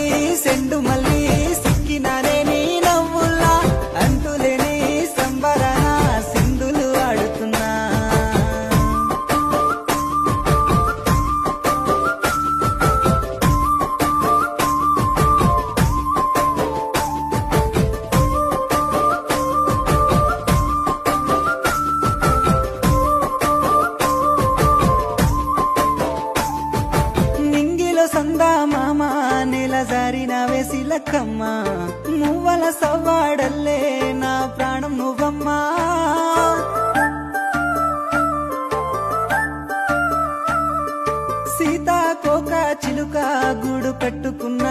మల్లి సెండు మల్లి సిక్కినానే నీ నవ్వుల్లా అంతులేని సంబరాన సింధులు ఆడుతున్నా సందా మామ నెల జారిన వేసిలక్కమ్మ నువ్వల సవ్వాడల్లే నా ప్రాణం నువ్వమ్మా సీతాకోక చిలుక గూడు కట్టుకున్న